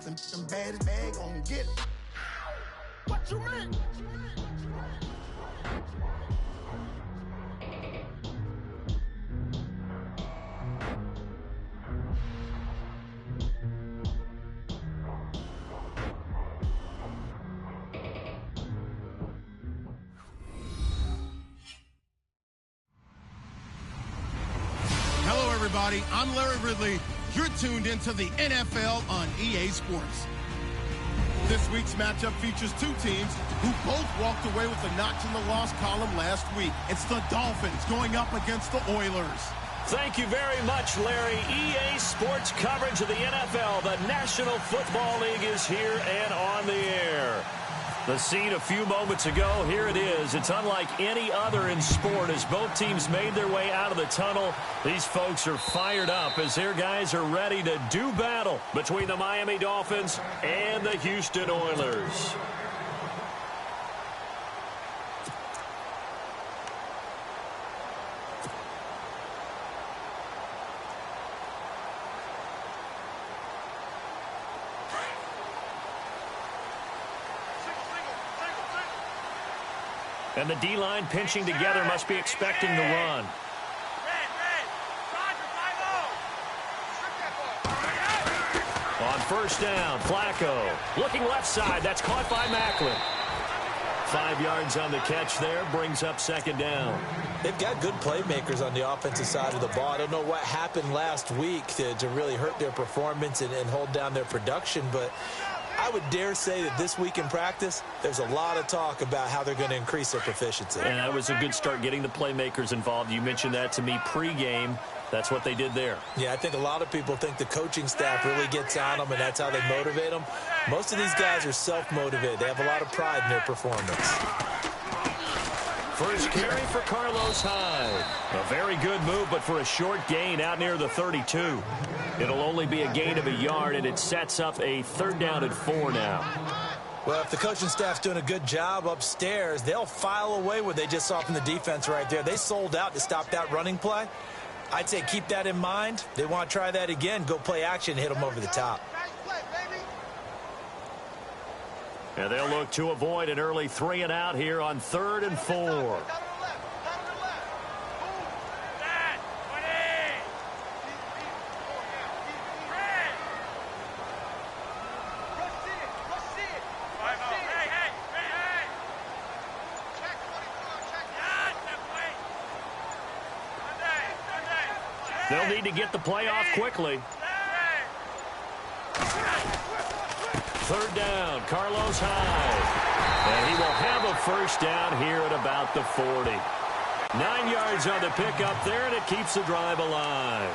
like some bad bag on get it. What you mean? Hello, everybody. I'm Larry Ridley. You're tuned into the NFL on EA Sports. This week's matchup features two teams who both walked away with a notch in the loss column last week. It's the Dolphins going up against the Oilers. Thank you very much, Larry. EA Sports coverage of the NFL. The National Football League is here and on the air. The scene a few moments ago, here it is. It's unlike any other in sport as both teams made their way out of the tunnel. These folks are fired up as their guys are ready to do battle between the Miami Dolphins and the Houston Oilers. And the D-line pinching together must be expecting the run. On first down, Flacco. Looking left side. That's caught by Macklin. 5 yards on the catch there. Brings up second down. They've got good playmakers on the offensive side of the ball. I don't know what happened last week to really hurt their performance and hold down their production, but I would dare say that this week in practice, there's a lot of talk about how they're going to increase their proficiency. And that was a good start getting the playmakers involved. You mentioned that to me pregame. That's what they did there. Yeah, I think a lot of people think the coaching staff really gets on them, and that's how they motivate them. Most of these guys are self-motivated. They have a lot of pride in their performance. First carry for Carlos Hyde. A very good move, but for a short gain out near the 32. It'll only be a gain of a yard, and it sets up a third down and 4 now. Well, if the coaching staff's doing a good job upstairs, they'll file away what they just saw from the defense right there. They sold out to stop that running play. I'd say keep that in mind. They want to try that again, go play action, hit them over the top. And they'll look to avoid an early 3 and out here on 3rd and 4. They'll need to get the play off quickly. Third down, Carlos Hyde. And he will have a first down here at about the 40. 9 yards on the pickup there, and it keeps the drive alive.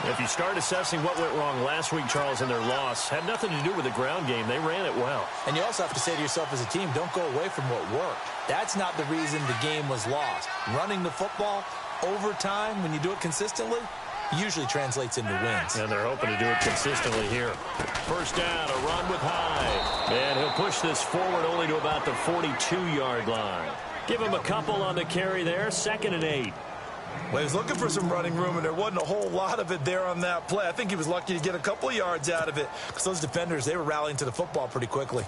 If you start assessing what went wrong last week, Charles, in their loss, had nothing to do with the ground game. They ran it well. And you also have to say to yourself as a team, don't go away from what worked. That's not the reason the game was lost. Running the football over time, when you do it consistently, usually translates into wins. And they're hoping to do it consistently here. First down, a run with Hyde. And he'll push this forward only to about the 42-yard line. Give him a couple on the carry there, 2nd and 8. Well, he was looking for some running room, and there wasn't a whole lot of it there on that play. I think he was lucky to get a couple of yards out of it because those defenders, they were rallying to the football pretty quickly.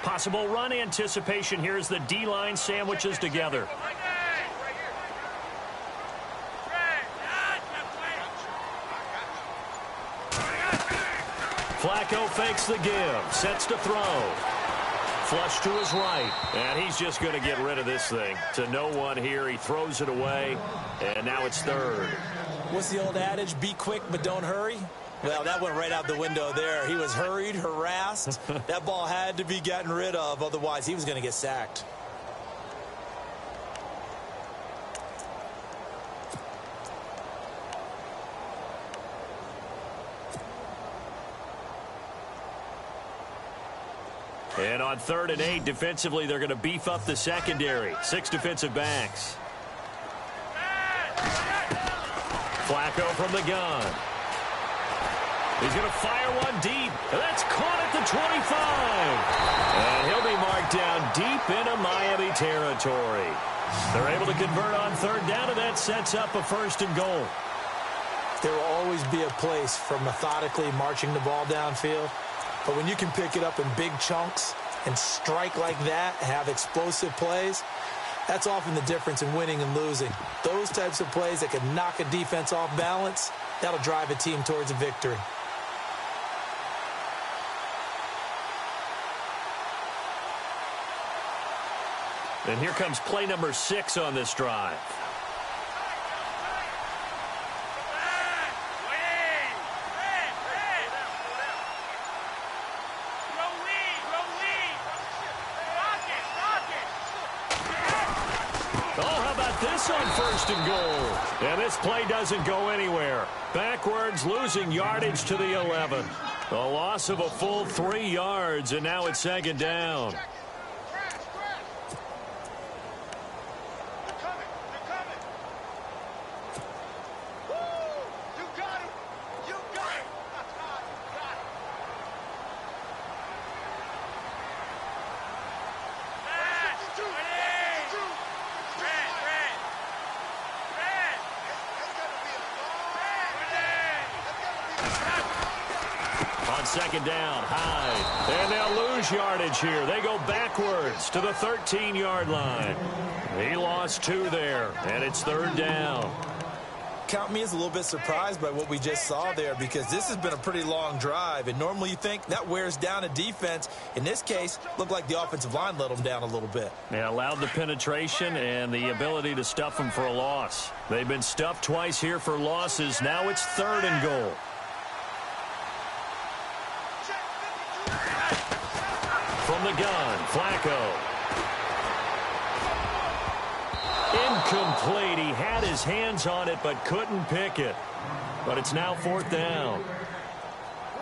Possible run anticipation here as the D-line sandwiches together. Flacco fakes the give, sets to throw. Flush to his right, and he's just going to get rid of this thing. To no one here, he throws it away, and now it's 3rd. What's the old adage? Be quick, but don't hurry. Well, that went right out the window there. He was hurried, harassed. That ball had to be gotten rid of, otherwise he was going to get sacked. And on 3rd and 8, defensively, they're going to beef up the secondary. 6 defensive backs. Flacco from the gun. He's going to fire one deep. And that's caught at the 25. And he'll be marked down deep into Miami territory. They're able to convert on third down, and that sets up a 1st and goal. There will always be a place for methodically marching the ball downfield. But when you can pick it up in big chunks and strike like that, have explosive plays, that's often the difference in winning and losing. Those types of plays that can knock a defense off balance, that'll drive a team towards a victory. And here comes play number 6 on this drive. On 1st and goal. And this play doesn't go anywhere. Backwards, losing yardage to the 11. A loss of a full 3 yards, and now it's 2nd down. On 2nd down, Hyde. And they'll lose yardage here. They go backwards to the 13-yard line. He lost 2 there, and it's 3rd down. Count me as a little bit surprised by what we just saw there, because this has been a pretty long drive, and normally you think that wears down a defense. In this case, looked like the offensive line let them down a little bit. They allowed the penetration and the ability to stuff them for a loss. They've been stuffed twice here for losses. Now it's 3rd and goal. From the gun, Flacco. Incomplete. He had his hands on it but couldn't pick it. But it's now 4th down.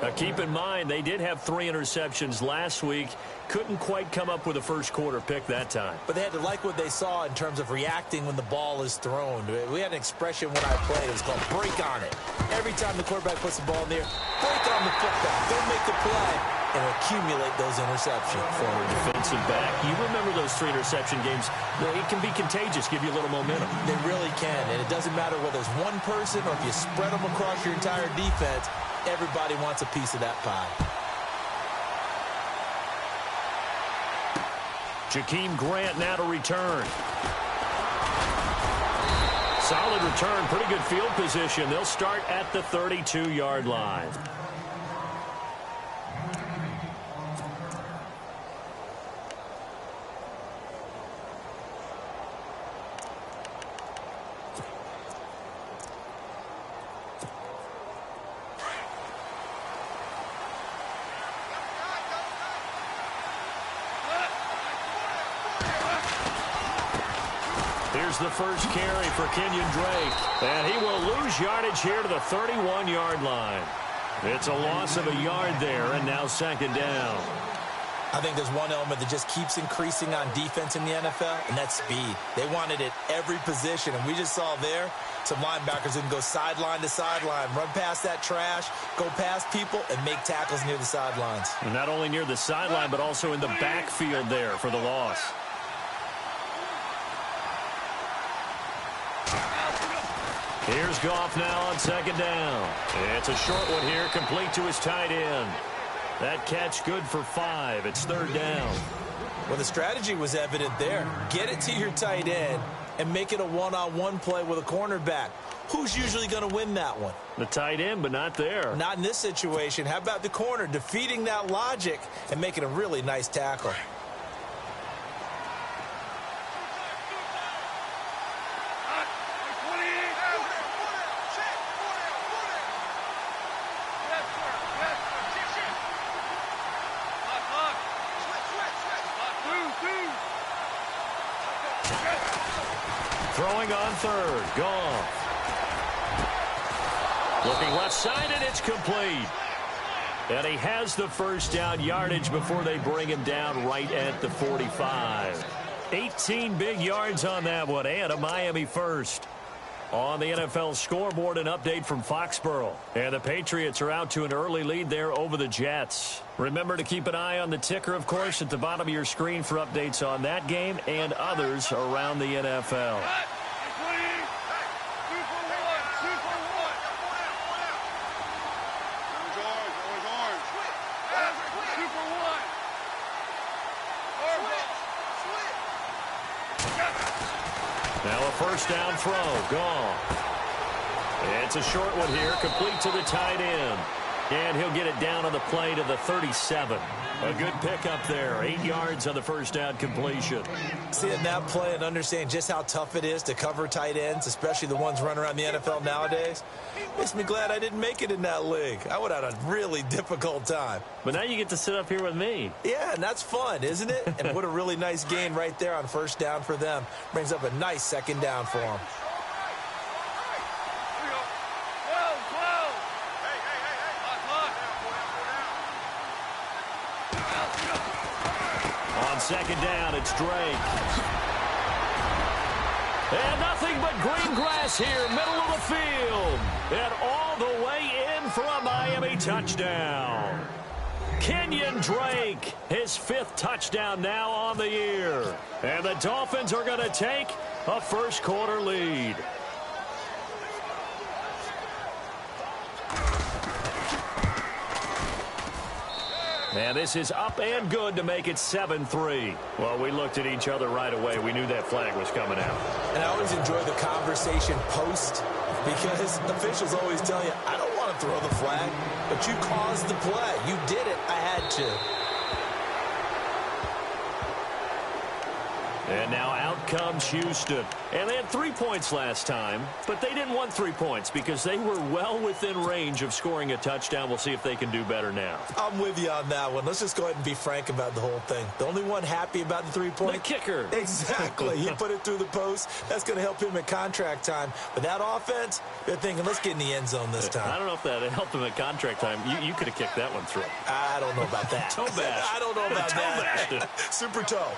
Now keep in mind, they did have 3 interceptions last week. Couldn't quite come up with a first quarter pick that time. But they had to like what they saw in terms of reacting when the ball is thrown. We had an expression when I played. It was called break on it. Every time the quarterback puts the ball in the air, break on the football. Don't make the play and accumulate those interceptions. Former defensive back. You remember those 3 interception games. It can be contagious, give you a little momentum. They really can, and it doesn't matter whether it's one person or if you spread them across your entire defense. Everybody wants a piece of that pie. Jakeem Grant now to return. Solid return, pretty good field position. They'll start at the 32-yard line. Here's the first carry for Kenyon Drake. And he will lose yardage here to the 31-yard line. It's a loss of a yard there, and now 2nd down. I think there's one element that just keeps increasing on defense in the NFL, and that's speed. They want it at every position, and we just saw there some linebackers who can go sideline to sideline, run past that trash, go past people, and make tackles near the sidelines. And not only near the sideline, but also in the backfield there for the loss. Here's Goff now on 2nd down. It's a short one here, complete to his tight end. That catch good for 5. It's 3rd down. Well, the strategy was evident there. Get it to your tight end and make it a one-on-one play with a cornerback. Who's usually going to win that one? The tight end, but not there. Not in this situation. How about the corner defeating that logic and making a really nice tackle? Throwing on 3rd. Goff. Looking left side, and it's complete. And he has the first down yardage before they bring him down right at the 45. 18 big yards on that one, and a Miami first. On the NFL scoreboard, an update from Foxborough. And the Patriots are out to an early lead there over the Jets. Remember to keep an eye on the ticker, of course, at the bottom of your screen for updates on that game and others around the NFL. Now a first down throw, gone. It's a short one here, complete to the tight end. And he'll get it down on the play to the 37. A good pickup there, 8 yards on the first down completion. Seeing that play and understanding just how tough it is to cover tight ends, especially the ones running around the NFL nowadays, makes me glad I didn't make it in that league. I would have had a really difficult time. But now you get to sit up here with me. Yeah, and that's fun, isn't it? And what a really nice gain right there on first down for them. Brings up a nice second down for them. On second down, it's Drake. And nothing but green grass here, middle of the field. And all the way in for a Miami touchdown. Kenyon Drake, his 5th touchdown now on the year. And the Dolphins are going to take a first quarter lead. And this is up and good to make it 7-3. Well, we looked at each other right away. We knew that flag was coming out. And I always enjoy the conversation post because officials always tell you, I don't want to throw the flag, but you caused the play. You did it. I had to. And now out comes Houston. And they had 3 points last time, but they didn't want 3 points because they were well within range of scoring a touchdown. We'll see if they can do better now. I'm with you on that one. Let's just go ahead and be frank about the whole thing. The only one happy about the 3-point? The kicker. Exactly. He put it through the post. That's going to help him at contract time. But that offense, they're thinking, let's get in the end zone this time. I don't know if that helped him at contract time. You could have kicked that one through. I don't know about that. Toe bash. I don't know about that. Toe bash. Super toe.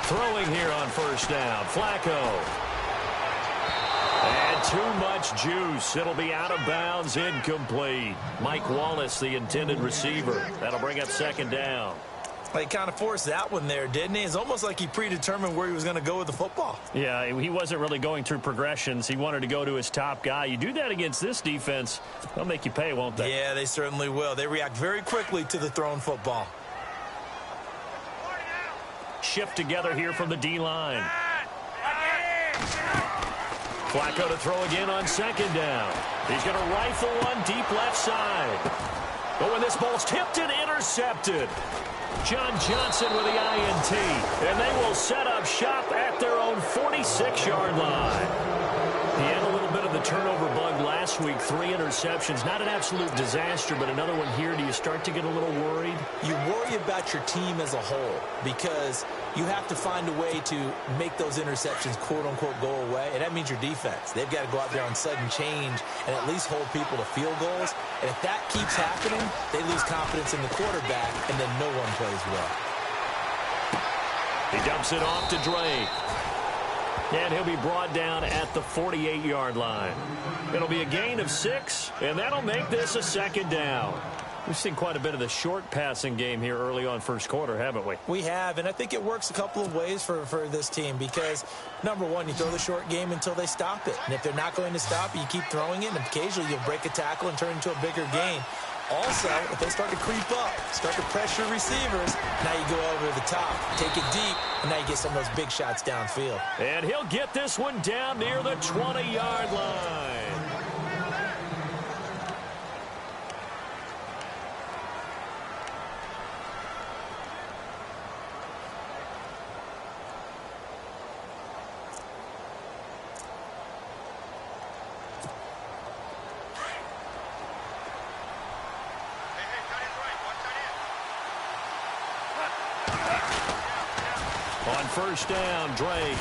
Throwing here on first down, Flacco. And too much juice. It'll be out of bounds, incomplete. Mike Wallace, the intended receiver. That'll bring up second down. He kind of forced that one there, didn't he? It's almost like he predetermined where he was going to go with the football. Yeah, he wasn't really going through progressions. He wanted to go to his top guy. You do that against this defense, they'll make you pay, won't they? Yeah, they certainly will. They react very quickly to the thrown football. Shift together here from the D-line. Flacco to throw again on second down. He's going to rifle one deep left side. Oh, and this ball's tipped and intercepted. John Johnson with the INT. And they will set up shop at their own 46-yard line. He had a little bit of the turnover bug last week. 3 interceptions. Not an absolute disaster, but another one here. Do you start to get a little worried? You worry about your team as a whole because you have to find a way to make those interceptions, quote-unquote, go away. And that means your defense. They've got to go out there on sudden change and at least hold people to field goals. And if that keeps happening, they lose confidence in the quarterback, and then no one plays well. He dumps it off to Drake. And he'll be brought down at the 48-yard line. It'll be a gain of 6, and that'll make this a second down. We've seen quite a bit of the short passing game here early on first quarter, haven't we? We have, and I think it works a couple of ways for this team because, number one, you throw the short game until they stop it. And if they're not going to stop it, you keep throwing it, and occasionally you'll break a tackle and turn it into a bigger gain. Also, if they start to creep up, start to pressure receivers, now you go over the top, take it deep, and now you get some of those big shots downfield. And he'll get this one down near the 20-yard line. On first down, Drake.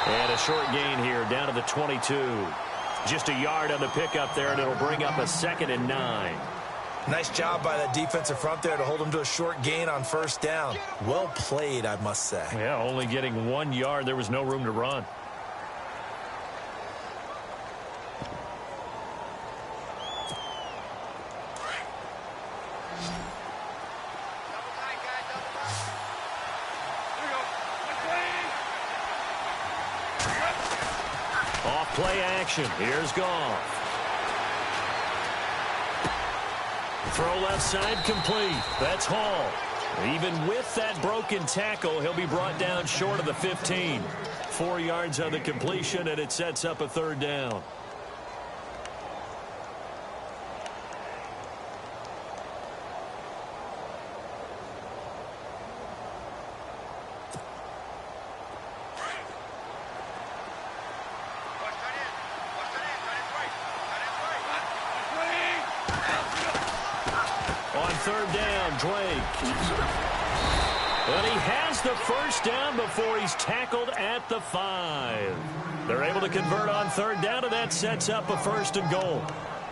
And a short gain here down to the 22. Just a yard on the pickup there, and it'll bring up a 2nd and 9. Nice job by that defensive front there to hold him to a short gain on first down. Well played, I must say. Yeah, only getting 1 yard. There was no room to run. Off play action. Here's Goff. Throw left side complete. That's Hall. Even with that broken tackle, he'll be brought down short of the 15. 4 yards on the completion, and it sets up a third down. Third down, Drake. And he has the first down before he's tackled at the 5. They're able to convert on third down, and that sets up a first and goal.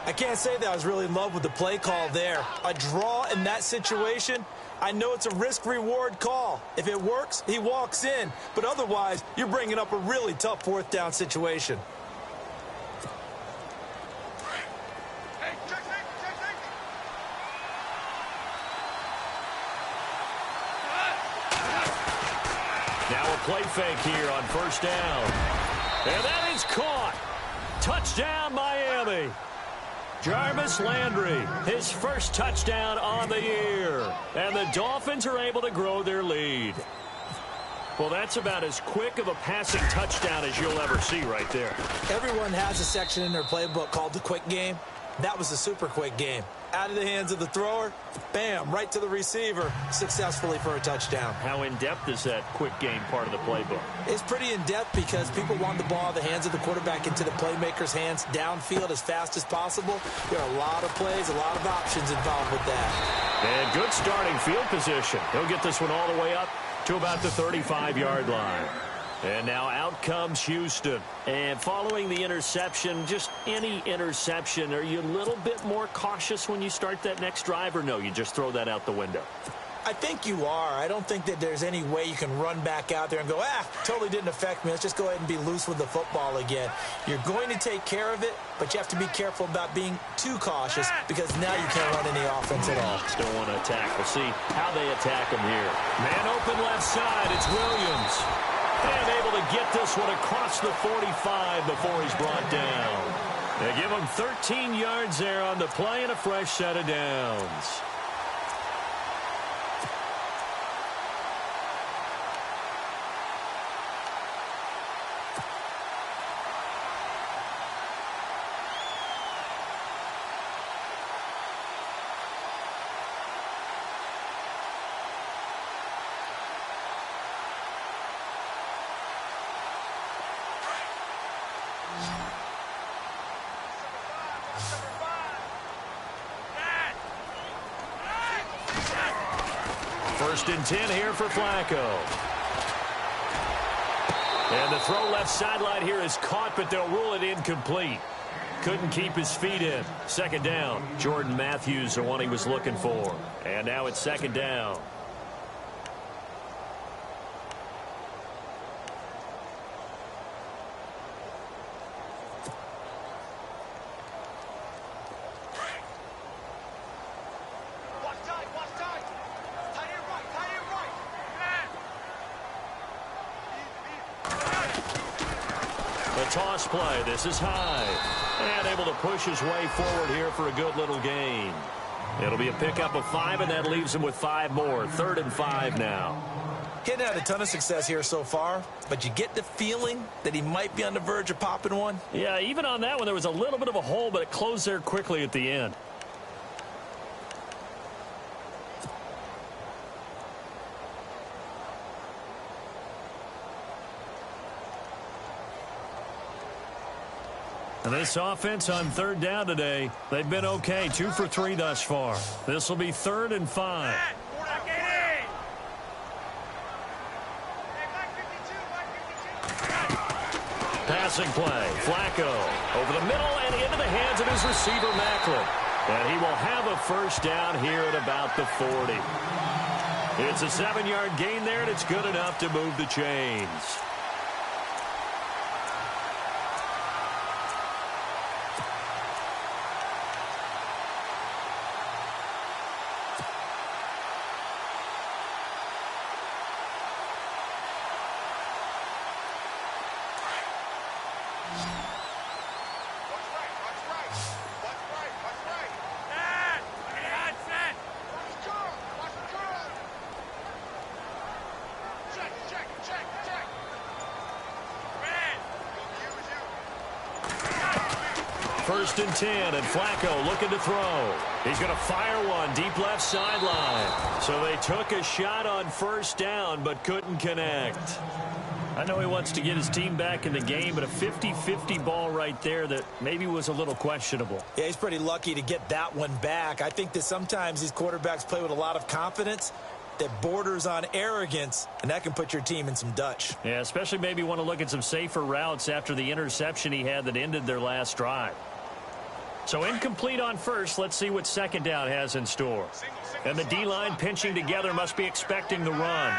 I can't say that I was really in love with the play call there. A draw in that situation, I know it's a risk-reward call. If it works, he walks in. But otherwise, you're bringing up a really tough fourth down situation. Play fake here on first down. And that is caught. Touchdown, Miami. Jarvis Landry, his first touchdown on the year. And the Dolphins are able to grow their lead. Well, that's about as quick of a passing touchdown as you'll ever see right there. Everyone has a section in their playbook called the quick game. That was a super quick game. Out of the hands of the thrower, bam, right to the receiver, successfully for a touchdown. How in-depth is that quick game part of the playbook? It's pretty in-depth because people want the ball out of the hands of the quarterback into the playmaker's hands downfield as fast as possible. There are a lot of plays, a lot of options involved with that. And good starting field position. He'll get this one all the way up to about the 35-yard line. And now out comes Houston. And following the interception, just any interception, are you a little bit more cautious when you start that next drive, or no, you just throw that out the window? I think you are. I don't think that there's any way you can run back out there and go, totally didn't affect me. Let's just go ahead and be loose with the football again. You're going to take care of it, but you have to be careful about being too cautious because now you can't run any offense at all. Still want to attack. We'll see how they attack him here. Man open left side. It's Williams. And able to get this one across the 45 before he's brought down. They give him 13 yards there on the play and a fresh set of downs. First and 10 here for Flacco. And the throw left sideline here is caught, but they'll rule it incomplete. Couldn't keep his feet in. Second down. Jordan Matthews, the one he was looking for. And now it's second down. Toss play. This is high. And able to push his way forward here for a good little gain. It'll be a pickup of 5, and that leaves him with 5 more. 3rd and 5 now. He hadn't had a ton of success here so far, but you get the feeling that he might be on the verge of popping one. Yeah, even on that one, there was a little bit of a hole, but it closed there quickly at the end. And this offense on 3rd down today, they've been okay. 2 for 3 thus far. This will be 3rd and 5. Passing play. Flacco over the middle and into the hands of his receiver, Macklin. And he will have a first down here at about the 40. It's a 7-yard gain there, and it's good enough to move the chains. First and 10, and Flacco looking to throw. He's going to fire one deep left sideline. So they took a shot on first down, but couldn't connect. I know he wants to get his team back in the game, but a 50-50 ball right there that maybe was a little questionable. Yeah, he's pretty lucky to get that one back. I think that sometimes these quarterbacks play with a lot of confidence that borders on arrogance, and that can put your team in some Dutch. Yeah, especially maybe want to look at some safer routes after the interception he had that ended their last drive. So incomplete on first. Let's see what second down has in store. And the D-line pinching together must be expecting the run.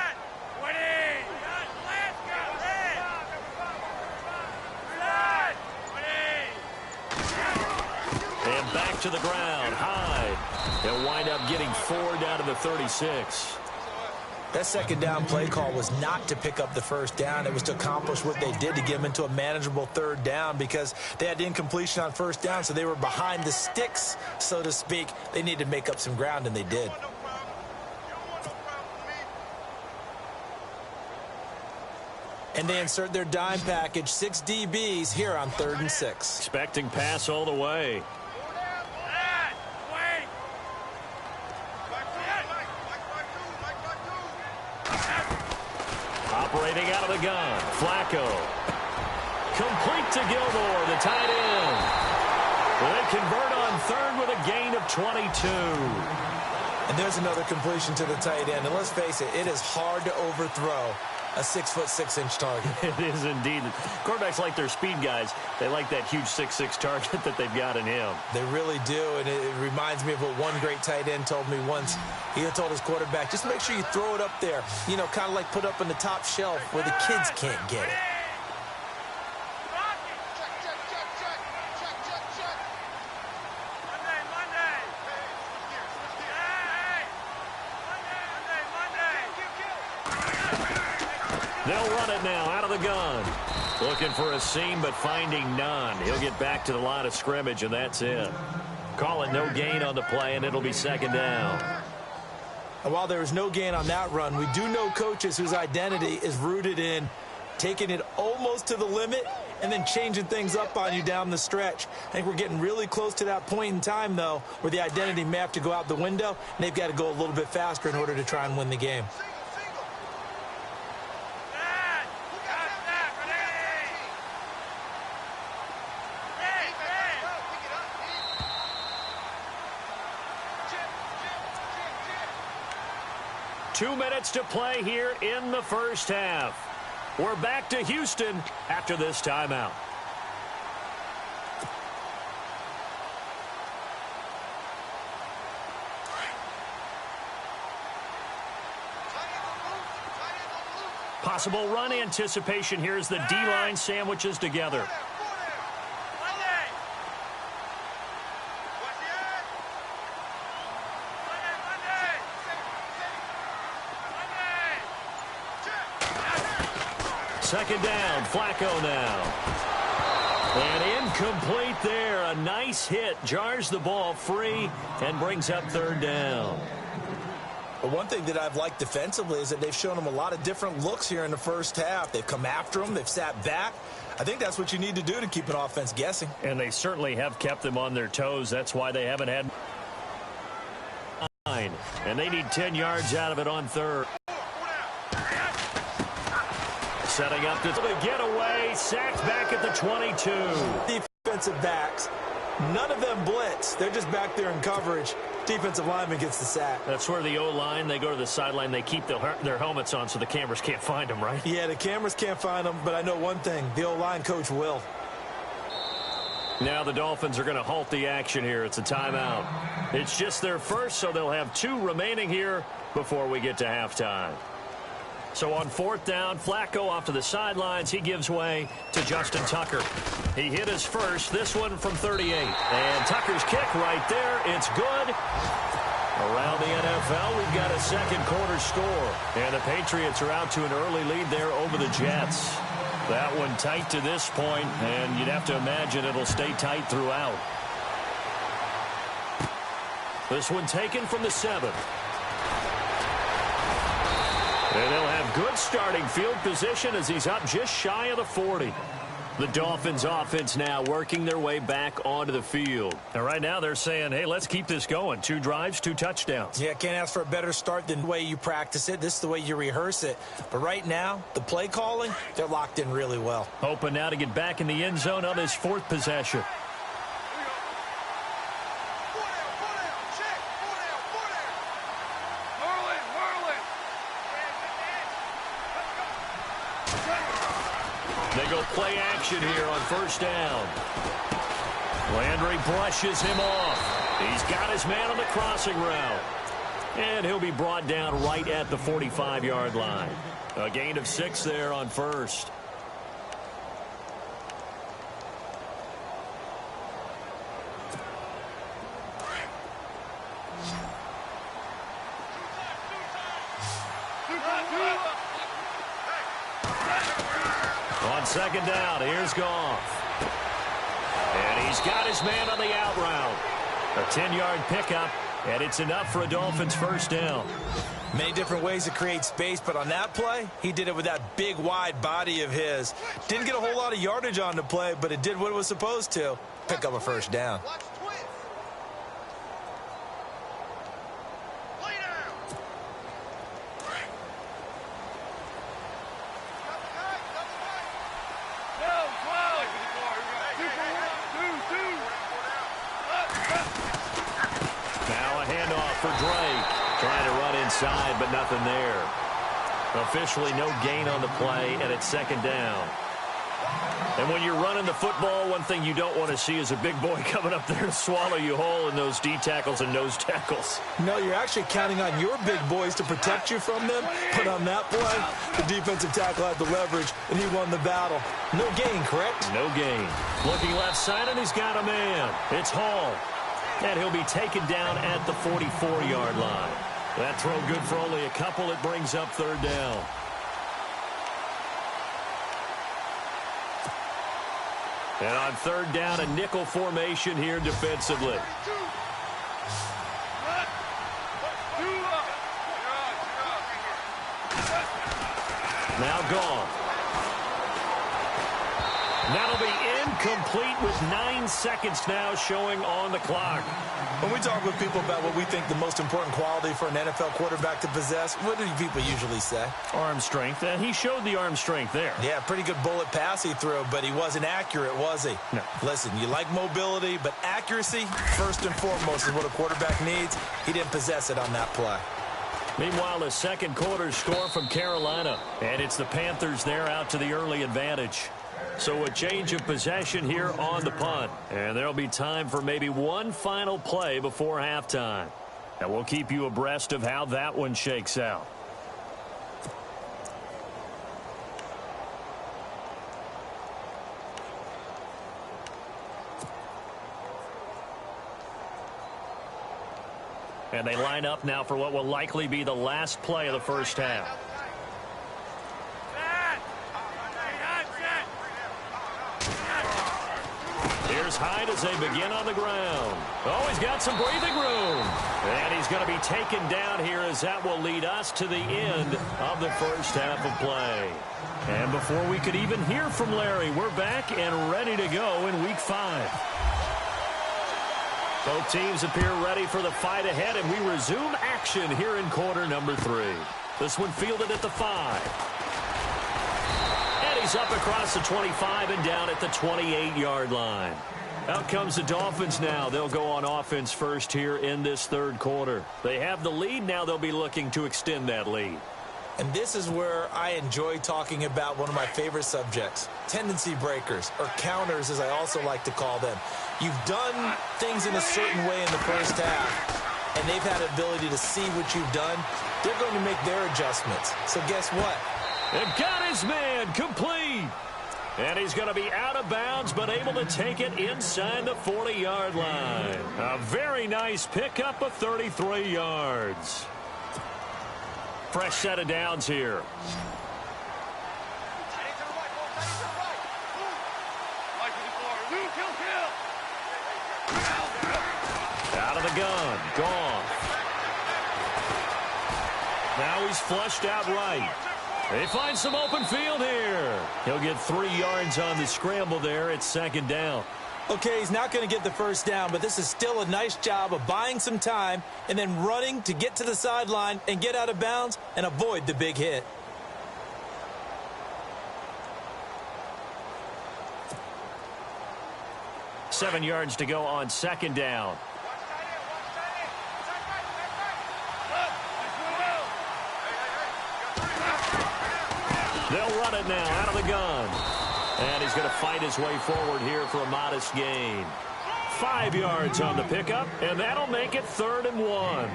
And back to the ground, high. They'll wind up getting 4 down to the 36. That second down play call was not to pick up the first down. It was to accomplish what they did to get them into a manageable third down because they had incompletion on first down, so they were behind the sticks, so to speak. They needed to make up some ground, and they did. And they insert their dime package, 6 DBs here on 3rd and 6. Expecting pass all the way. Operating out of the gun, Flacco. Complete to Gilmore, the tight end. They convert on 3rd with a gain of 22. And there's another completion to the tight end. And let's face it, it is hard to overthrow a 6'6" target. It is indeed. Quarterbacks like their speed guys. They like that huge 6'6" target that they've got in him. They really do, and it reminds me of what one great tight end told me once. He had told his quarterback, just make sure you throw it up there, you know, kind of like put up on the top shelf where the kids can't get it. They'll run it now out of the gun. Looking for a seam, but finding none. He'll get back to the line of scrimmage, and that's it. Call it no gain on the play, and it'll be second down. And while there is no gain on that run, we do know coaches whose identity is rooted in taking it almost to the limit and then changing things up on you down the stretch. I think we're getting really close to that point in time, though, where the identity may have to go out the window, and they've got to go a little bit faster in order to try and win the game. Two minutes to play here in the first half. We're back to Houston after this timeout. Possible run anticipation here as the D-line sandwiches together. Second down, Flacco now. And incomplete there. A nice hit. Jars the ball free and brings up third down. But one thing that I've liked defensively is that they've shown them a lot of different looks here in the first half. They've come after them. They've sat back. I think that's what you need to do to keep an offense guessing. And they certainly have kept them on their toes. That's why they haven't had 9. And they need 10 yards out of it on third. Setting up to get away. Sacked back at the 22. Defensive backs, none of them blitz. They're just back there in coverage. Defensive lineman gets the sack. That's where the O-line, they go to the sideline. They keep their helmets on so the cameras can't find them, right? Yeah, the cameras can't find them, but I know one thing. The O-line coach will. Now the Dolphins are going to halt the action here. It's a timeout. It's just their first, so they'll have 2 remaining here before we get to halftime. So on 4th down, Flacco off to the sidelines. He gives way to Justin Tucker. He hit his first, this one from 38. And Tucker's kick right there. It's good. Around the NFL, we've got a second quarter score. And the Patriots are out to an early lead there over the Jets. That one tight to this point, and you'd have to imagine it'll stay tight throughout. This one taken from the 7. And they'll have good starting field position as he's up just shy of the 40. The Dolphins offense now working their way back onto the field. And right now they're saying, hey, let's keep this going. 2 drives, 2 touchdowns. Yeah, can't ask for a better start than the way you practice it. This is the way you rehearse it. But right now, the play calling, they're locked in really well. Hoping now to get back in the end zone on his 4th possession. They go play action here on 1st down. Landry brushes him off. He's got his man on the crossing route. And he'll be brought down right at the 45-yard line. A gain of 6 there on 1st. On 2nd down, here's Goff. And he's got his man on the out route. A 10-yard pickup, and it's enough for a Dolphins 1st down. Many different ways to create space, but on that play, he did it with that big, wide body of his. Didn't get a whole lot of yardage on the play, but it did what it was supposed to. Pick up a 1st down. But nothing there. Officially no gain on the play, and it's 2nd down. And when you're running the football, one thing you don't want to see is a big boy coming up there to swallow you whole in those D tackles and nose tackles. No, you're actually counting on your big boys to protect you from them. But on that play, the defensive tackle had the leverage, and he won the battle. No gain, correct? No gain. Looking left side, and he's got a man. It's Hall. And he'll be taken down at the 44-yard line. That throw good for only a couple. It brings up 3rd down. And on 3rd down, a nickel formation here defensively. Now gone. That'll be incomplete with 9 seconds now showing on the clock. When we talk with people about what we think the most important quality for an NFL quarterback to possess, what do people usually say? Arm strength, and he showed the arm strength there. Yeah, pretty good bullet pass he threw, but he wasn't accurate, was he? No. Listen, you like mobility, but accuracy, first and foremost, is what a quarterback needs. He didn't possess it on that play. Meanwhile, a 2nd quarter score from Carolina, and it's the Panthers there out to the early advantage. So a change of possession here on the punt. And there'll be time for maybe one final play before halftime. And we'll keep you abreast of how that one shakes out. And they line up now for what will likely be the last play of the 1st half. Here's Hyde as they begin on the ground. Oh, he's got some breathing room. And he's going to be taken down here as that will lead us to the end of the 1st half of play. And before we could even hear from Larry, we're back and ready to go in Week 5. Both teams appear ready for the fight ahead, and we resume action here in quarter number 3. This one fielded at the 5. And he's up across the 25 and down at the 28-yard line. Out comes the Dolphins now. They'll go on offense first here in this 3rd quarter. They have the lead. Now they'll be looking to extend that lead. And this is where I enjoy talking about one of my favorite subjects, tendency breakers, or counters as I also like to call them. You've done things in a certain way in the first half, and they've had the ability to see what you've done. They're going to make their adjustments. So guess what? And got his man complete. And he's going to be out of bounds, but able to take it inside the 40-yard line. A very nice pickup of 33 yards. Fresh set of downs here. Out of the gun. Gone. Now he's flushed out right. They find some open field here. He'll get 3 yards on the scramble there. It's second down. Okay, he's not going to get the first down, but this is still a nice job of buying some time and then running to get to the sideline and get out of bounds and avoid the big hit. Seven yards to go on second down. They'll run it now out of the gun. And he's going to fight his way forward here for a modest gain. 5 yards on the pickup, and that'll make it 3rd and 1.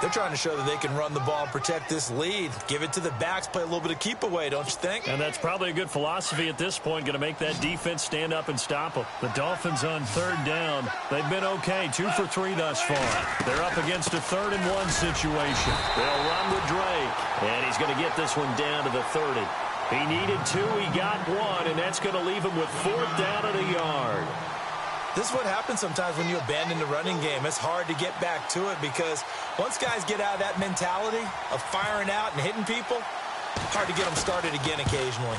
They're trying to show that they can run the ball and protect this lead. Give it to the backs, play a little bit of keep away, don't you think? And that's probably a good philosophy at this point, going to make that defense stand up and stop them. The Dolphins on 3rd down. They've been okay, 2 for 3 thus far. They're up against a 3rd and 1 situation. They'll run with Drake, and he's going to get this one down to the 30. He needed 2, he got 1, and that's going to leave him with 4th down and a yard. This is what happens sometimes when you abandon the running game. It's hard to get back to it because once guys get out of that mentality of firing out and hitting people, hard to get them started again occasionally.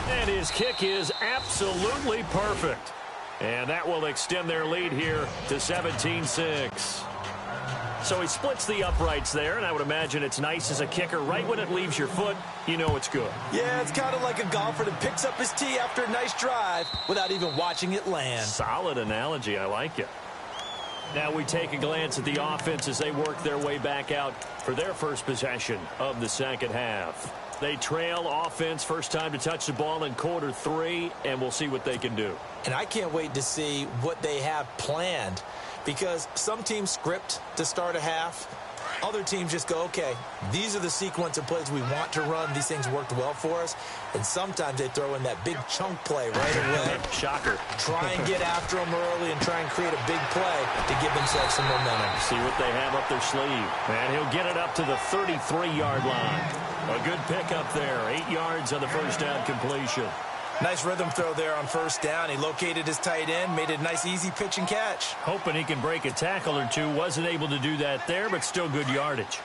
And his kick is absolutely perfect. And that will extend their lead here to 17-6. So he splits the uprights there, and I would imagine it's nice as a kicker. Right when it leaves your foot, you know it's good. Yeah, it's kind of like a golfer that picks up his tee after a nice drive without even watching it land. Solid analogy. I like it. Now we take a glance at the offense as they work their way back out for their first possession of the second half. They trail offense, first time to touch the ball in quarter 3, and we'll see what they can do. And I can't wait to see what they have planned. Because some teams script to start a half. Other teams just go, okay, these are the sequence of plays we want to run. These things worked well for us. And sometimes they throw in that big chunk play right away. Shocker. Try and get after them early and try and create a big play to give themselves some momentum. See what they have up their sleeve. And he'll get it up to the 33-yard line. A good pickup there. 8 yards on the first down completion. Nice rhythm throw there on first down. He located his tight end, made it a nice easy pitch and catch. Hoping he can break a tackle or two. Wasn't able to do that there, but still good yardage.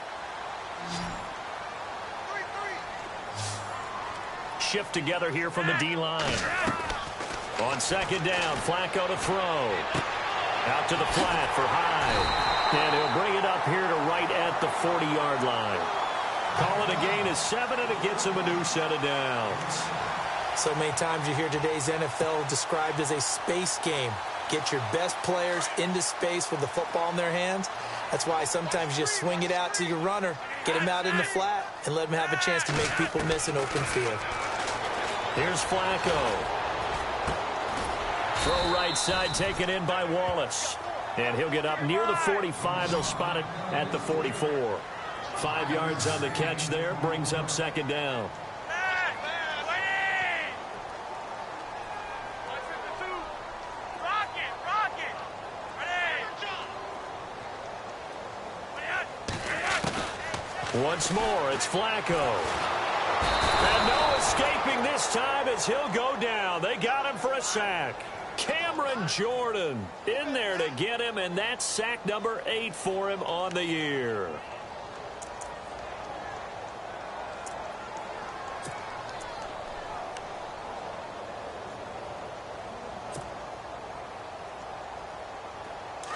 Shift together here from the D-line. On second down, Flacco to throw. Out to the flat for Hyde. And he'll bring it up here to right at the 40-yard line. Call it a gain of 7, and it gets him a new set of downs. So many times you hear today's NFL described as a space game. Get your best players into space with the football in their hands. That's why sometimes you just swing it out to your runner, get him out in the flat, and let him have a chance to make people miss an open field. Here's Flacco. Throw right side taken in by Wallace. And he'll get up near the 45. They'll spot it at the 44. 5 yards on the catch there. Brings up second down. Once more, it's Flacco. And no escaping this time as he'll go down. They got him for a sack. Cameron Jordan in there to get him, and that's sack number 8 for him on the year.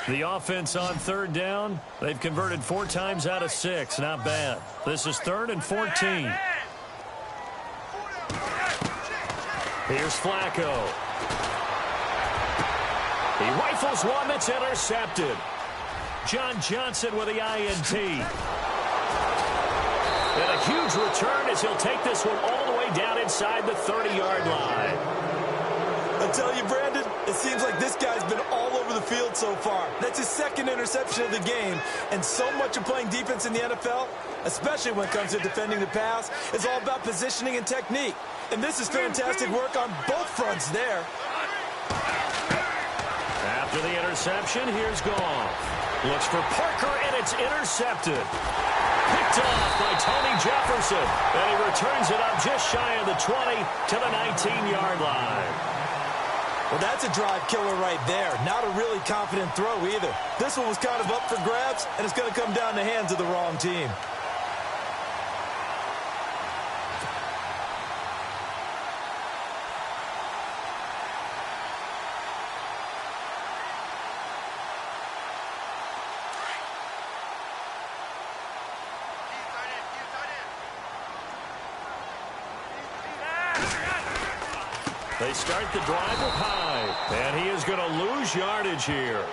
The offense on third down, they've converted 4 times out of 6. Not bad. This is 3rd and 14. Here's Flacco. He rifles one that's intercepted. John Johnson with the INT. And a huge return as he'll take this one all the way down inside the 30-yard line. I tell you, Brandon, it seems like this guy's been all over the field so far. That's his second interception of the game. And so much of playing defense in the NFL, especially when it comes to defending the pass, is all about positioning and technique. And this is fantastic work on both fronts there. After the interception, here's Goff. Looks for Parker, and it's intercepted. Picked off by Tony Jefferson. And he returns it up just shy of the 20 to the 19-yard line. Well, that's a drive killer right there. Not a really confident throw either. This one was kind of up for grabs, and it's going to come down the hands of the wrong team. They start the drive with Hyde, and he is going to lose yardage here.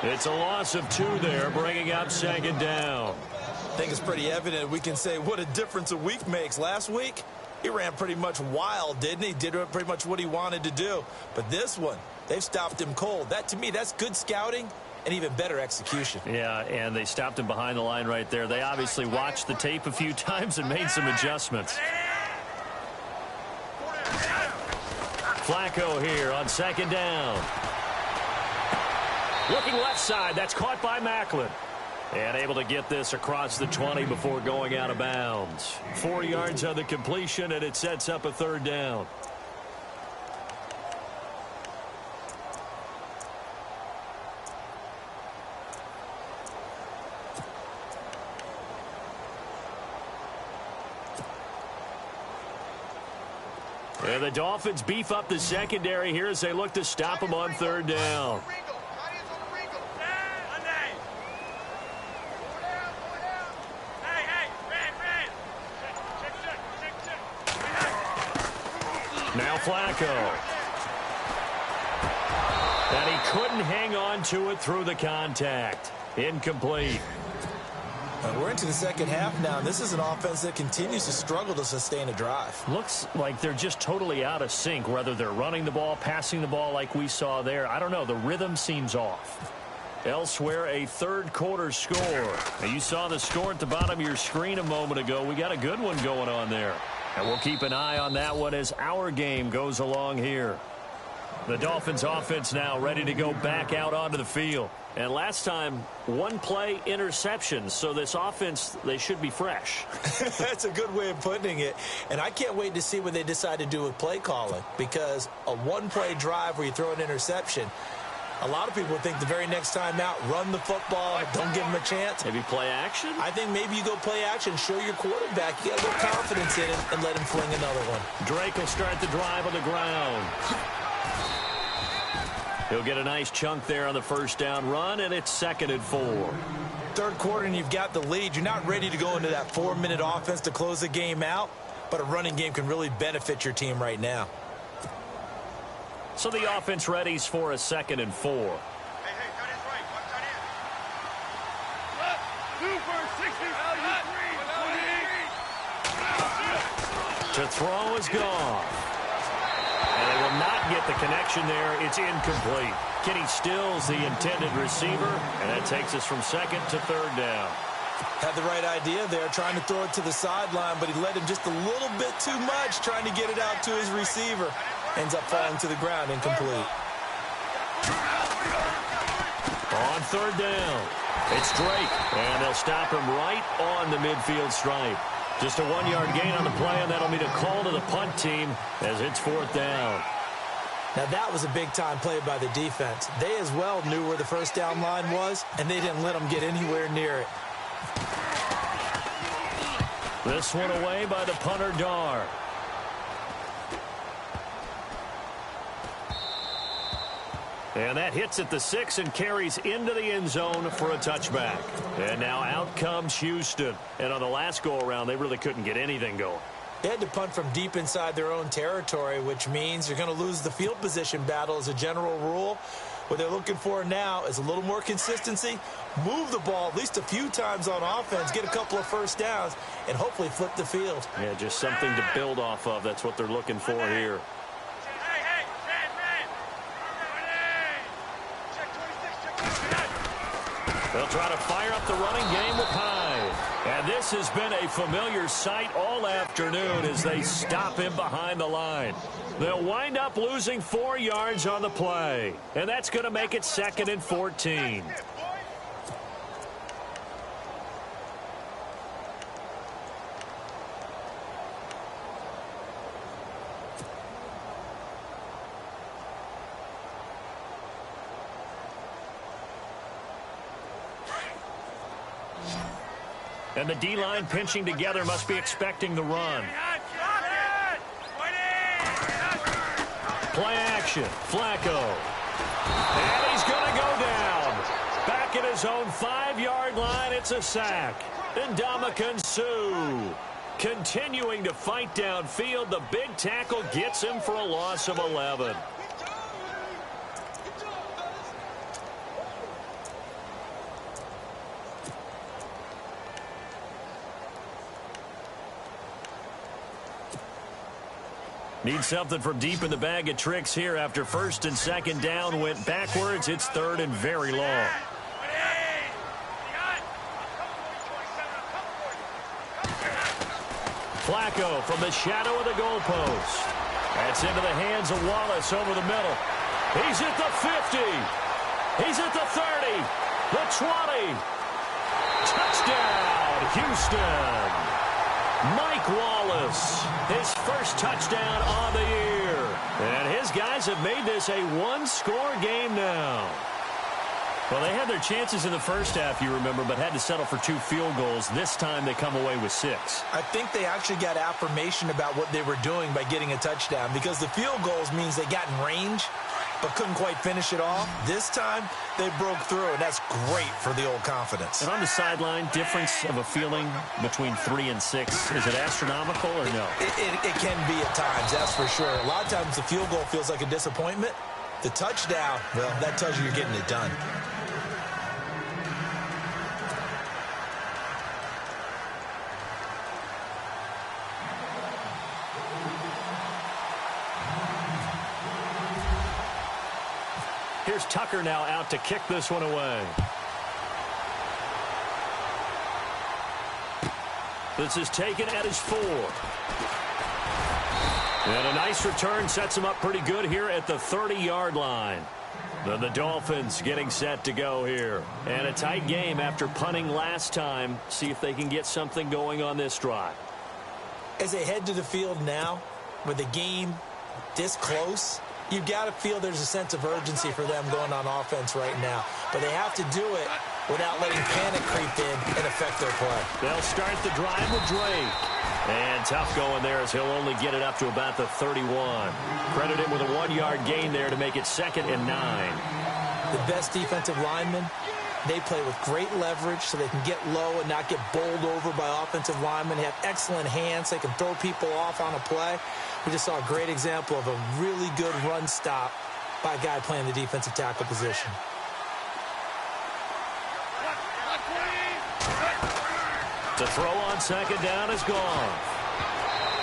It's a loss of 2 there, bringing up second down. I think it's pretty evident we can say what a difference a week makes. Last week, he ran pretty much wild, didn't he? Did pretty much what he wanted to do. But this one, they've stopped him cold. That, to me, that's good scouting and even better execution. Yeah, and they stopped him behind the line right there. They obviously watched the tape a few times and made some adjustments. Flacco here on second down. Looking left side. That's caught by Macklin. And able to get this across the 20 before going out of bounds. 4 yards on the completion, and it sets up a third down. And the Dolphins beef up the secondary here as they look to stop him on third down. Now Flacco. And he couldn't hang on to it through the contact. Incomplete. We're into the second half now, and this is an offense that continues to struggle to sustain a drive. Looks like they're just totally out of sync, whether they're running the ball, passing the ball like we saw there. I don't know. The rhythm seems off. Elsewhere, a third quarter score. Now, you saw the score at the bottom of your screen a moment ago. We got a good one going on there. And we'll keep an eye on that one as our game goes along here. The Dolphins offense now ready to go back out onto the field. And last time, 1 play interception. So this offense, they should be fresh. That's a good way of putting it. And I can't wait to see what they decide to do with play calling. Because a 1-play drive where you throw an interception, a lot of people think the very next time out, run the football, don't give them a chance. Maybe play action? I think maybe you go play action, show your quarterback you got a little confidence in it, and let him fling another one. Drake will start the drive on the ground. He'll get a nice chunk there on the first down run, and it's 2nd and 4. Third quarter, and you've got the lead. You're not ready to go into that 4-minute offense to close the game out, but a running game can really benefit your team right now. So the offense readies for a 2nd and 4. Hey, cut his right. Watch that in. 2 for 60. To throw is gone. And they will not get the connection there. It's incomplete. Kenny Stills, the intended receiver, and that takes us from 2nd to 3rd down. Had the right idea there, trying to throw it to the sideline, but he led him just a little bit too much, trying to get it out to his receiver. Ends up falling to the ground, incomplete. On 3rd down, it's Drake, and they'll stop him right on the midfield stripe. Just a 1-yard gain on the play, and that'll be the call to the punt team as it's 4th down. Now, that was a big-time play by the defense. They as well knew where the first down line was, and they didn't let them get anywhere near it. This one away by the punter, Dar. And that hits at the 6 and carries into the end zone for a touchback. And now out comes Houston. And on the last go-around, they really couldn't get anything going. They had to punt from deep inside their own territory, which means you're going to lose the field position battle as a general rule. What they're looking for now is a little more consistency, move the ball at least a few times on offense, get a couple of first downs, and hopefully flip the field. Yeah, just something to build off of. That's what they're looking for here. They'll try to fire up the running game with Hyde. And this has been a familiar sight all afternoon as they stop him behind the line. They'll wind up losing 4 yards on the play. And that's going to make it 2nd and 14. And the D-line pinching together must be expecting the run. Play action. Flacco. And he's going to go down. Back at his own 5-yard line, it's a sack. And Ndamukong Suh continuing to fight downfield. The big tackle gets him for a loss of 11. Need something from deep in the bag of tricks here after 1st and 2nd down went backwards. It's 3rd and very long. Flacco from the shadow of the goalpost. That's into the hands of Wallace over the middle. He's at the 50. He's at the 30. The 20. Touchdown, Houston. Mike Wallace, his first touchdown on the year. And his guys have made this a one-score game now. Well, they had their chances in the first half, you remember, but had to settle for 2 field goals. This time they come away with 6. I think they actually got affirmation about what they were doing by getting a touchdown, because the field goals means they got in range but couldn't quite finish it off. This time, they broke through, and that's great for the old confidence. And on the sideline, difference of a feeling between 3 and 6, is it astronomical or no? It can be at times, that's for sure. A lot of times the field goal feels like a disappointment. The touchdown, well, that tells you you're getting it done. Here's Tucker now out to kick this one away. This is taken at his 4. And a nice return sets him up pretty good here at the 30-yard line. Then the Dolphins getting set to go here. And a tight game after punting last time. See if they can get something going on this drive. As they head to the field now, with the game this close, you've got to feel there's a sense of urgency for them going on offense right now. But they have to do it without letting panic creep in and affect their play. They'll start the drive with Drake. And tough going there as he'll only get it up to about the 31. Credit him with a 1-yard gain there to make it 2nd and 9. The best defensive linemen, they play with great leverage so they can get low and not get bowled over by offensive linemen. They have excellent hands. They can throw people off on a play. We just saw a great example of a really good run stop by a guy playing the defensive tackle position. The throw on 2nd down is gone.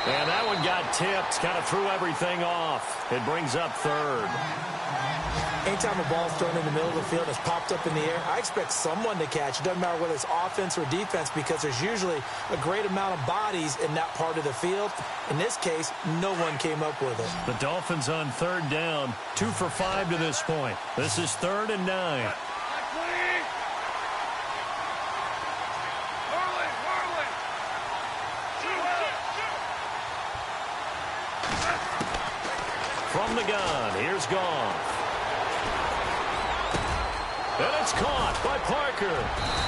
And that one got tipped, kind of threw everything off. It brings up 3rd. Anytime a ball's thrown in the middle of the field, it's popped up in the air, I expect someone to catch. It doesn't matter whether it's offense or defense, because there's usually a great amount of bodies in that part of the field. In this case, no one came up with it. The Dolphins on 3rd down, 2 for 5 to this point. This is 3rd and 9. From the gun, here's Goff. And it's caught by Parker.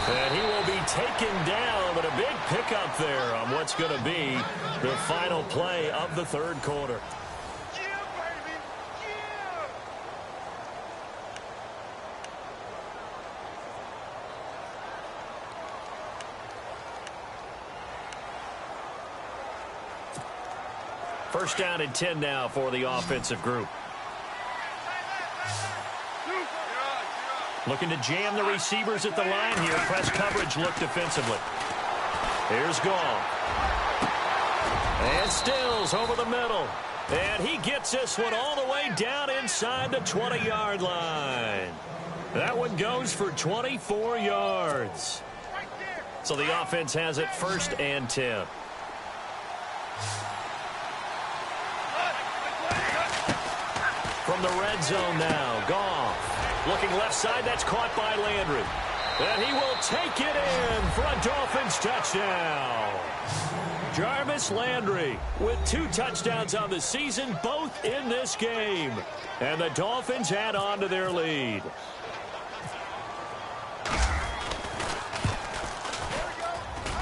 And he will be taken down, but a big pickup there on what's going to be the final play of the 3rd quarter. First down and 10 now for the offensive group. Looking to jam the receivers at the line here. Press coverage look defensively. Here's Goff. And Stills over the middle. And he gets this one all the way down inside the 20-yard line. That one goes for 24 yards. So the offense has it 1st and 10. From the red zone now, Goff. Looking left side, that's caught by Landry. And he will take it in for a Dolphins touchdown. Jarvis Landry with 2 touchdowns on the season, both in this game. And the Dolphins add on to their lead.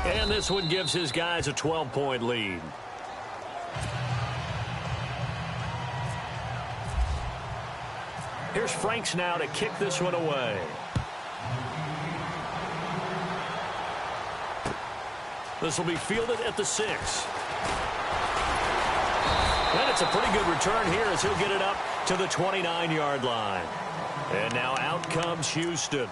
And this one gives his guys a 12-point lead. Here's Franks now to kick this one away. This will be fielded at the 6. And it's a pretty good return here as he'll get it up to the 29-yard line. And now out comes Houston.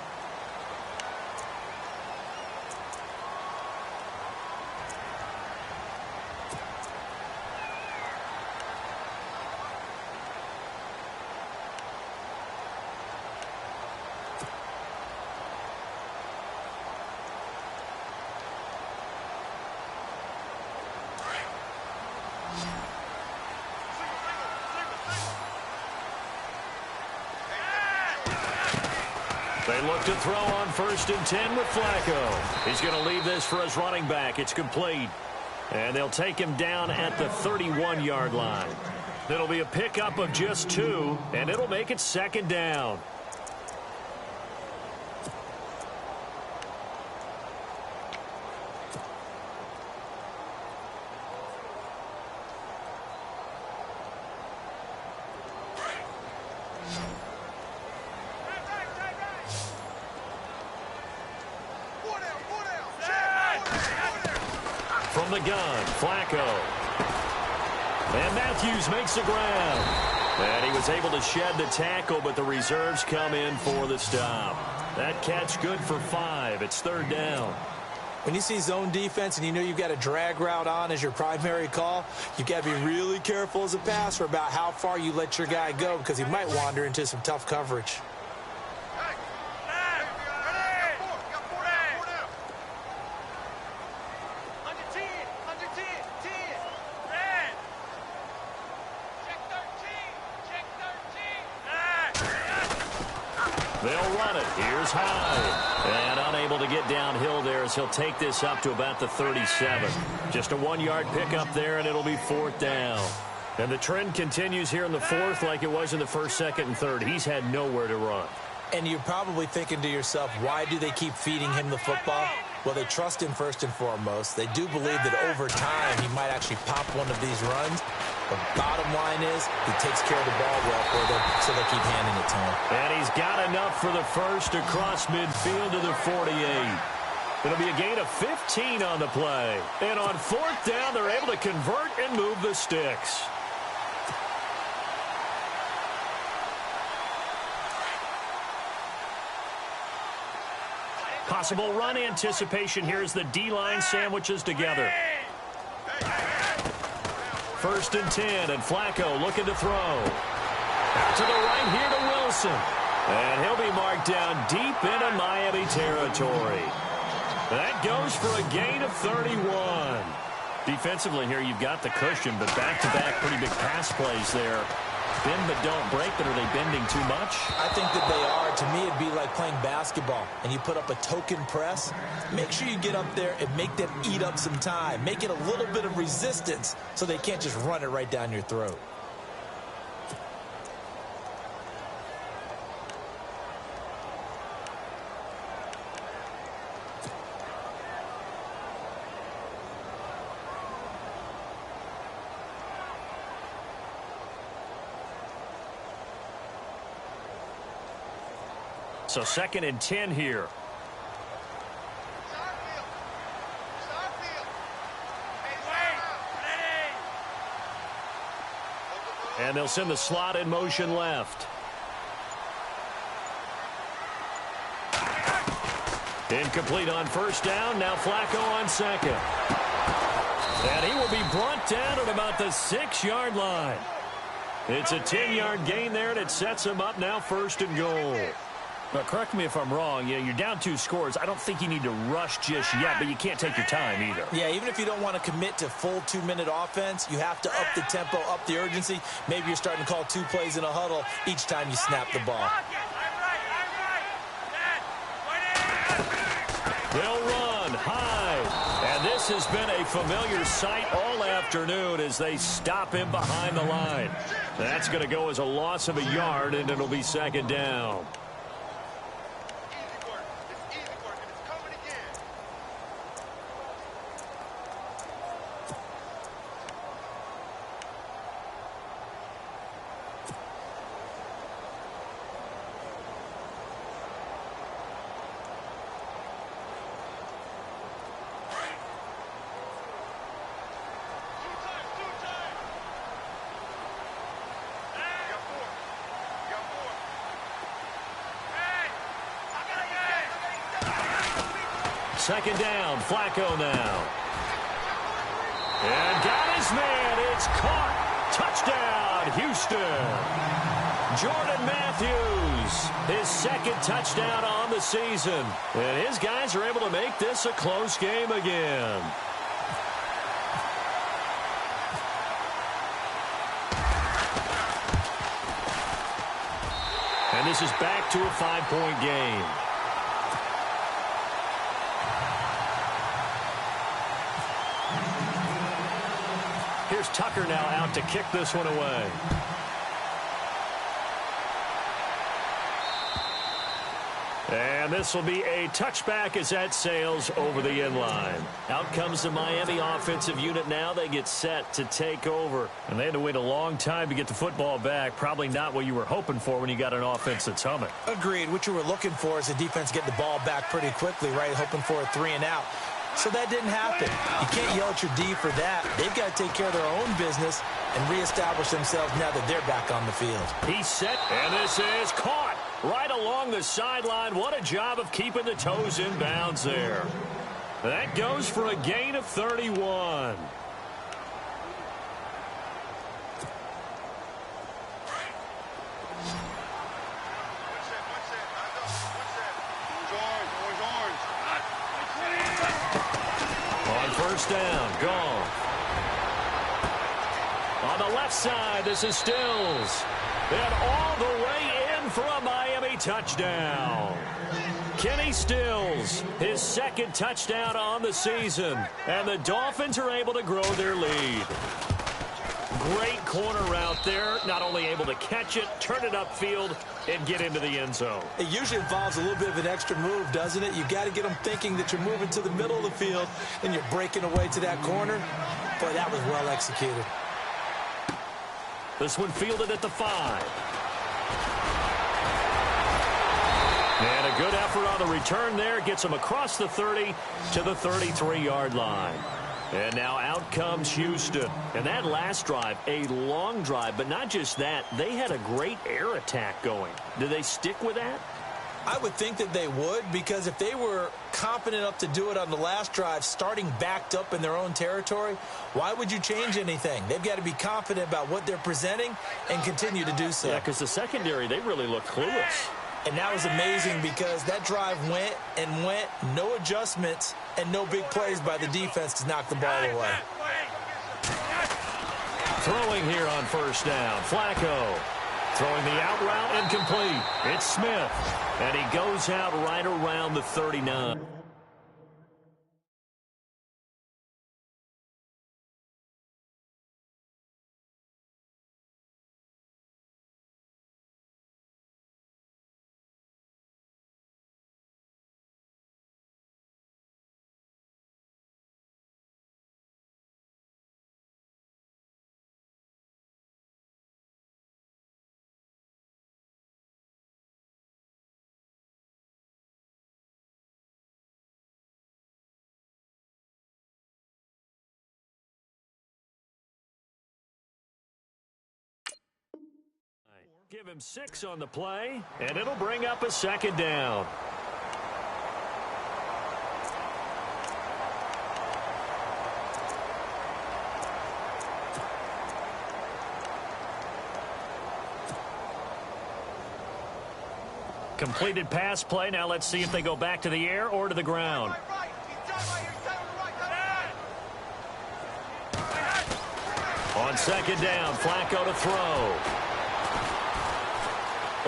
They look to throw on 1st and 10 with Flacco. He's going to leave this for his running back. It's complete. And they'll take him down at the 31-yard line. It'll be a pickup of just 2, and it'll make it 2nd down. From the gun, Flacco. And Matthews makes the ground. And he was able to shed the tackle, but the reserves come in for the stop. That catch good for 5. It's 3rd down. When you see zone defense and you know you've got a drag route on as your primary call, you've got to be really careful as a passer about how far you let your guy go because he might wander into some tough coverage. They'll run it. Here's Hyde. And unable to get downhill there as he'll take this up to about the 37. Just a 1-yard pickup there, and it'll be 4th down. And the trend continues here in the 4th like it was in the 1st, 2nd, and 3rd. He's had nowhere to run. And you're probably thinking to yourself, why do they keep feeding him the football? Well, they trust him first and foremost. They do believe that over time he might actually pop one of these runs. The bottom line is he takes care of the ball well for them, so they keep handing it to him. And he's got enough for the first across midfield to the 48. It'll be a gain of 15 on the play. And on 4th down, they're able to convert and move the sticks. Possible run anticipation here as the D-line sandwiches together. 1st and 10, and Flacco looking to throw. Out to the right here to Wilson. And he'll be marked down deep into Miami territory. That goes for a gain of 31. Defensively here, you've got the cushion, but back-to-back pretty big pass plays there. Bend but don't break, but are they bending too much? I think that they are. To me, it'd be like playing basketball, and you put up a token press. Make sure you get up there and make them eat up some time. Make it a little bit of resistance so they can't just run it right down your throat. So 2nd and 10 here. And they'll send the slot in motion left. Incomplete on first down. Now Flacco on second. And he will be brought down at about the 6-yard line. It's a 10-yard gain there, and it sets him up now first and goal. Now, correct me if I'm wrong. You're down 2 scores. I don't think you need to rush just yet, but you can't take your time either. Yeah, even if you don't want to commit to full 2-minute offense, you have to up the tempo, up the urgency. Maybe you're starting to call 2 plays in a huddle each time you snap the ball. They'll run, hide. And this has been a familiar sight all afternoon as they stop him behind the line. That's going to go as a loss of a yard, and it'll be second down. Second down, Flacco now. And got his man. It's caught. Touchdown, Houston. Jordan Matthews, his second touchdown on the season. And his guys are able to make this a close game again. And this is back to a 5-point game. Here's Tucker now out to kick this one away. And this will be a touchback as that sails over the end line. Out comes the Miami offensive unit now. They get set to take over. And they had to wait a long time to get the football back. Probably not what you were hoping for when you got an offense that's humming. Agreed. What you were looking for is the defense getting the ball back pretty quickly, right? Hoping for a 3-and-out. So that didn't happen. You can't yell at your D for that. They've got to take care of their own business and reestablish themselves now that they're back on the field. He's set, and this is caught right along the sideline. What a job of keeping the toes in bounds there. That goes for a gain of 31. First down, gone. On the left side, this is Stills. And all the way in for a Miami touchdown. Kenny Stills, his second touchdown on the season. And the Dolphins are able to grow their lead. Great corner route there. Not only able to catch it, turn it upfield, and get into the end zone. It usually involves a little bit of an extra move, doesn't it? You've got to get them thinking that you're moving to the middle of the field and you're breaking away to that corner. Boy, that was well executed. This one fielded at the 5. And a good effort on the return there. Gets him across the 30 to the 33-yard line. And now out comes Houston. And that last drive, a long drive, but not just that. They had a great air attack going. Do they stick with that? I would think that they would, because if they were confident enough to do it on the last drive, starting backed up in their own territory, why would you change anything? They've got to be confident about what they're presenting and continue to do so. Yeah, because the secondary, they really look clueless. And that was amazing because that drive went and went, no adjustments, and no big plays by the defense to knock the ball away. Throwing here on first down, Flacco. Throwing the out route incomplete. It's Smith. And he goes out right around the 39. Give him 6 on the play, and it'll bring up a second down. Completed pass play. Now let's see if they go back to the air or to the ground. On second down, Flacco to throw.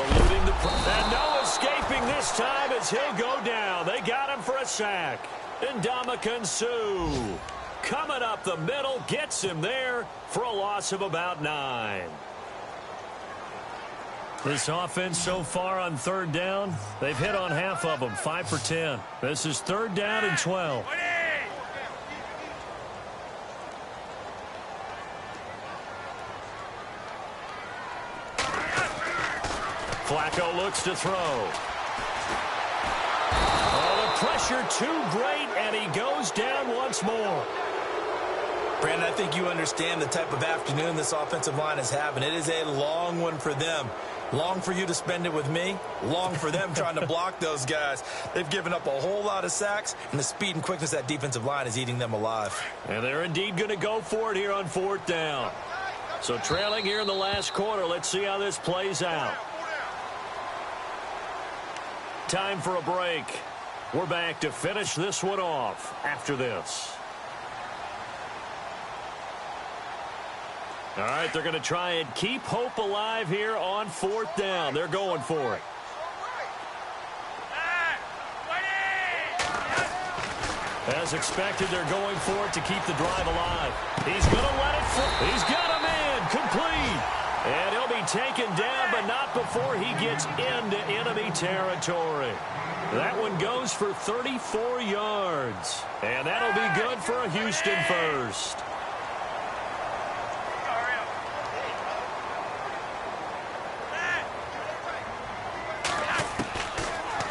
Eluding the... And no escaping this time as he'll go down. They got him for a sack. Ndamukong Suh coming up the middle, gets him there for a loss of about 9. This offense so far on third down, they've hit on half of them, 5 for 10. This is third down and 12. Flacco looks to throw. Oh, the pressure too great, and he goes down once more. Brandon, I think you understand the type of afternoon this offensive line is having. It is a long one for them. Long for you to spend it with me. Long for them trying to block those guys. They've given up a whole lot of sacks, and the speed and quickness of that defensive line is eating them alive. And they're indeed going to go for it here on fourth down. So trailing here in the last quarter. Let's see how this plays out. Time for a break. We're back to finish this one off after this. All right, they're going to try and keep hope alive here on fourth down. They're going for it. As expected, they're going for it to keep the drive alive. He's going to let it fly. He's got him in, complete. And he'll be taken down, but not before he gets into enemy territory. That one goes for 34 yards. And that'll be good for a Houston first.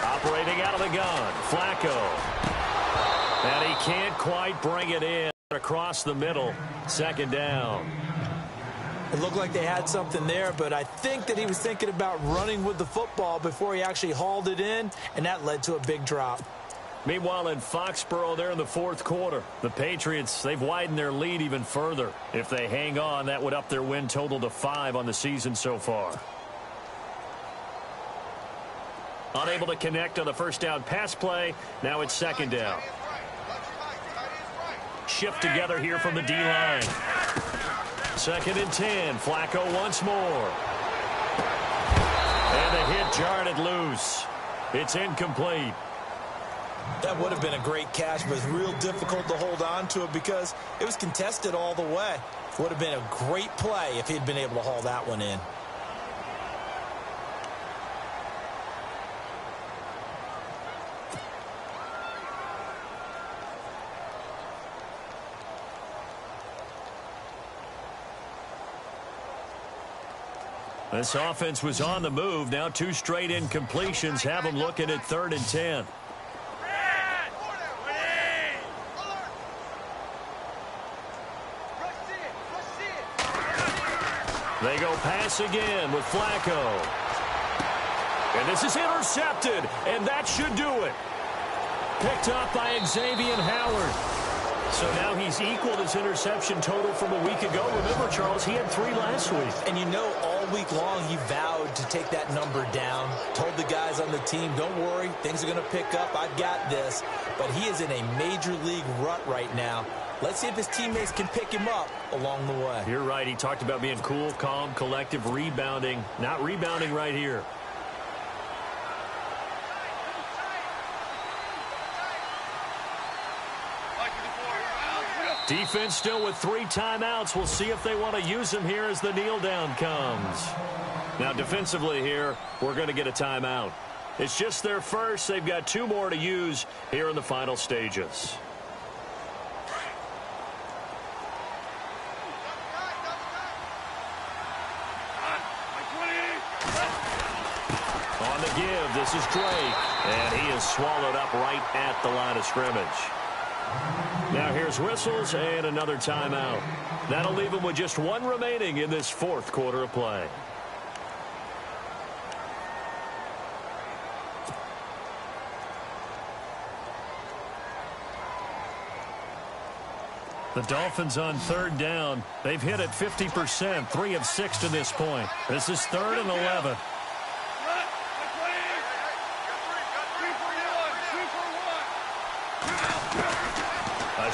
Operating out of the gun, Flacco. And he can't quite bring it in across the middle. Second down. It looked like they had something there, but I think that he was thinking about running with the football before he actually hauled it in, and that led to a big drop. Meanwhile, in Foxborough, there in the fourth quarter, the Patriots, they've widened their lead even further. If they hang on, that would up their win total to 5 on the season so far. Unable to connect on the first down pass play. Now it's second down. Shift together here from the D-line. Second and 10. Flacco once more. And the hit jarred it loose. It's incomplete. That would have been a great catch, but it's real difficult to hold on to it because it was contested all the way. Would have been a great play if he'd been able to haul that one in. This offense was on the move. Now 2 straight incompletions have them looking at third and 10. They go pass again with Flacco. And this is intercepted, and that should do it. Picked up by Xavier Howard. So now he's equaled his interception total from a week ago. Remember, Charles, he had 3 last week. And you know, all week long he vowed to take that number down. Told the guys on the team, don't worry, things are going to pick up. I've got this. But he is in a major league rut right now. Let's see if his teammates can pick him up along the way. You're right. He talked about being cool, calm, collective, rebounding. Not rebounding right here. Defense still with 3 timeouts. We'll see if they want to use them here as the kneel down comes. Now defensively here, we're going to get a timeout. It's just their first. They've got 2 more to use here in the final stages. On the give, this is Drake. And he is swallowed up right at the line of scrimmage. Now here's whistles and another timeout. That'll leave them with just 1 remaining in this fourth quarter of play. The Dolphins on third down. They've hit it 50%, 3 of 6 to this point. This is third and 11.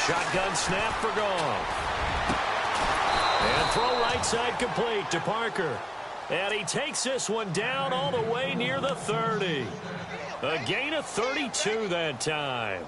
Shotgun snap for Goff. And throw right side complete to Parker. And he takes this one down all the way near the 30. A gain of 32 that time.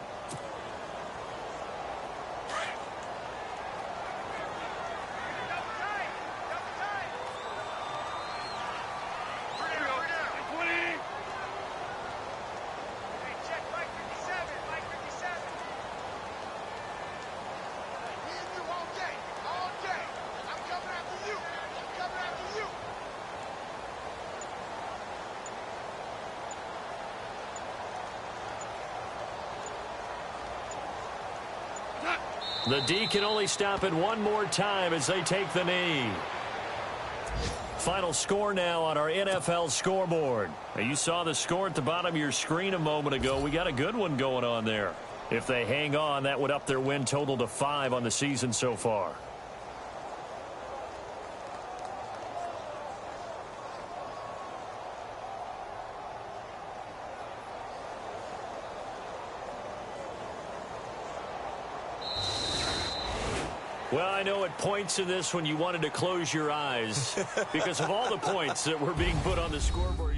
The D can only stop it one more time as they take the knee. Final score now on our NFL scoreboard. Now, you saw the score at the bottom of your screen a moment ago. We got a good one going on there. If they hang on, that would up their win total to 5 on the season so far. Well, I know at points in this when you wanted to close your eyes because of all the points that were being put on the scoreboard.